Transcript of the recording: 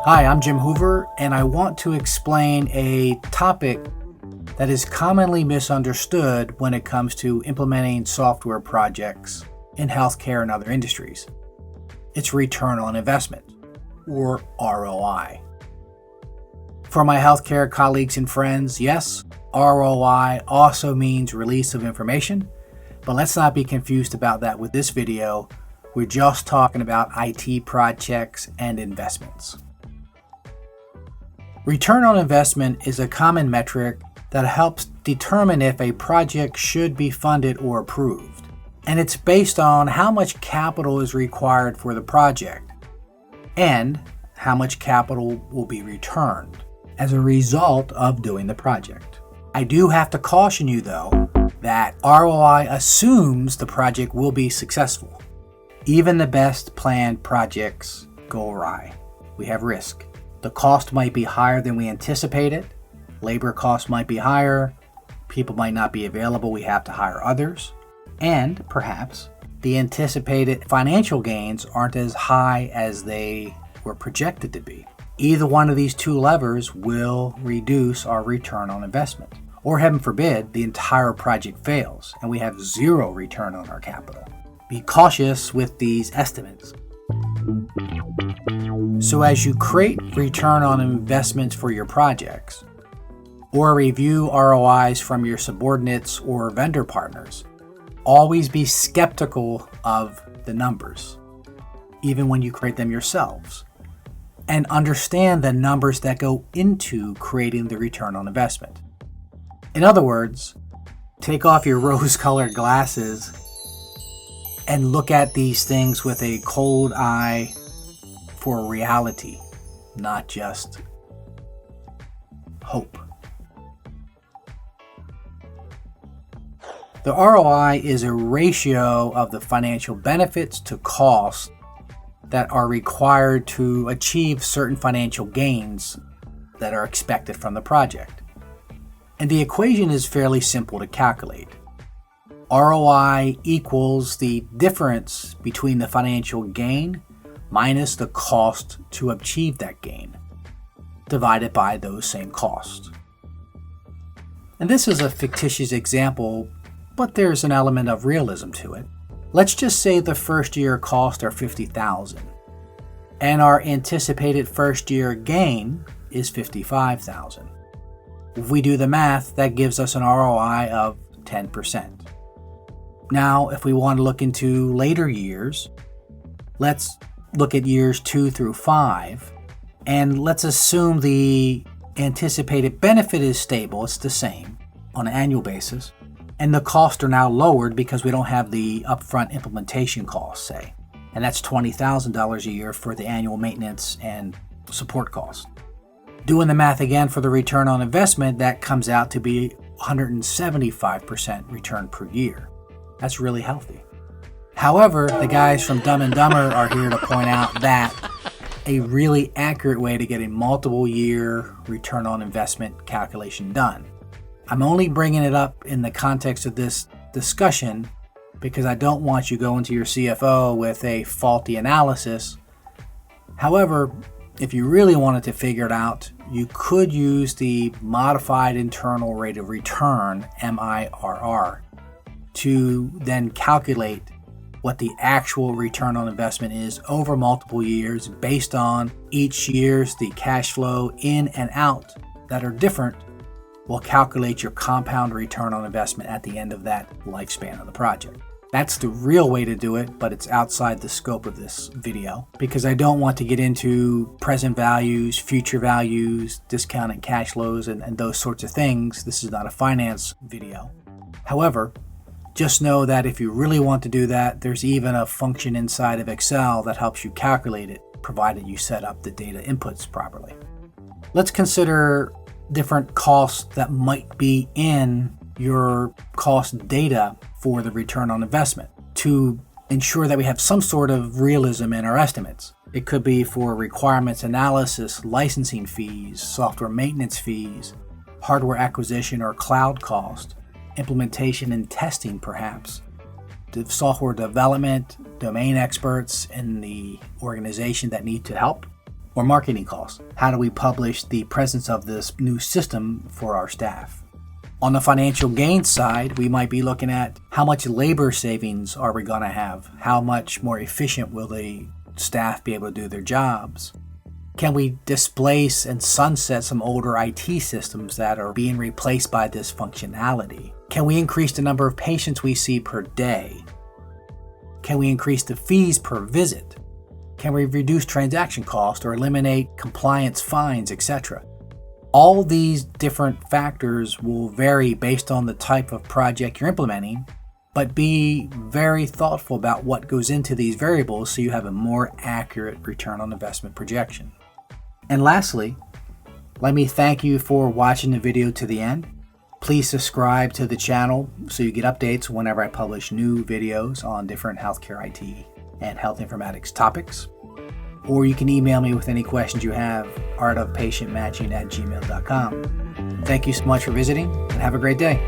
Hi, I'm Jim Hoover, and I want to explain a topic that is commonly misunderstood when it comes to implementing software projects in healthcare and other industries. It's return on investment, or ROI. For my healthcare colleagues and friends, yes, ROI also means release of information, but let's not be confused about that with this video. We're just talking about IT projects and investments. Return on investment is a common metric that helps determine if a project should be funded or approved. And it's based on how much capital is required for the project and how much capital will be returned as a result of doing the project. I do have to caution you though that ROI assumes the project will be successful. Even the best planned projects go awry. We have risk. The cost might be higher than we anticipated. Labor costs might be higher. People might not be available. We have to hire others. And perhaps the anticipated financial gains aren't as high as they were projected to be. Either one of these two levers will reduce our return on investment. Or heaven forbid, the entire project fails and we have zero return on our capital. Be cautious with these estimates. So as you create return on investments for your projects, or review ROIs from your subordinates or vendor partners, always be skeptical of the numbers, even when you create them yourselves, and understand the numbers that go into creating the return on investment. In other words, take off your rose-colored glasses and look at these things with a cold eye for reality, not just hope. The ROI is a ratio of the financial benefits to costs that are required to achieve certain financial gains that are expected from the project. And the equation is fairly simple to calculate. ROI equals the difference between the financial gain minus the cost to achieve that gain, divided by those same costs. And this is a fictitious example, but there's an element of realism to it. Let's just say the first year costs are $50,000, and our anticipated first year gain is $55,000. If we do the math, that gives us an ROI of 10%. Now, if we want to look into later years, let's look at years 2 through 5, and let's assume the anticipated benefit is stable, it's the same on an annual basis, and the costs are now lowered because we don't have the upfront implementation costs, say, and that's $20,000 a year for the annual maintenance and support costs. Doing the math again for the return on investment, that comes out to be 175% return per year. That's really healthy. However, the guys from Dumb and Dumber are here to point out that a really accurate way to get a multiple year return on investment calculation done. I'm only bringing it up in the context of this discussion because I don't want you going to your CFO with a faulty analysis. However, if you really wanted to figure it out, you could use the modified internal rate of return, MIRR, to then calculate what the actual return on investment is over multiple years based on each year's the cash flow in and out that are different will calculate your compound return on investment at the end of that lifespan of the project. That's the real way to do it, but it's outside the scope of this video because I don't want to get into present values, future values, discounted cash flows, and those sorts of things. This is not a finance video. However, just know that if you really want to do that, there's even a function inside of Excel that helps you calculate it, provided you set up the data inputs properly. Let's consider different costs that might be in your cost data for the return on investment to ensure that we have some sort of realism in our estimates. It could be for requirements analysis, licensing fees, software maintenance fees, hardware acquisition or cloud cost, implementation and testing perhaps, software development, domain experts in the organization that need to help, Or marketing costs. How do we publish the presence of this new system for our staff? On the financial gain side, we might be looking at how much labor savings are we going to have? How much more efficient will the staff be able to do their jobs? Can we displace and sunset some older IT systems that are being replaced by this functionality? Can we increase the number of patients we see per day? Can we increase the fees per visit? Can we reduce transaction costs or eliminate compliance fines, etc.? All these different factors will vary based on the type of project you're implementing, but be very thoughtful about what goes into these variables so you have a more accurate return on investment projection. And lastly, let me thank you for watching the video to the end. Please subscribe to the channel so you get updates whenever I publish new videos on different healthcare IT and health informatics topics. Or you can email me with any questions you have, artofpatientmatching@gmail.com. Thank you so much for visiting, and have a great day.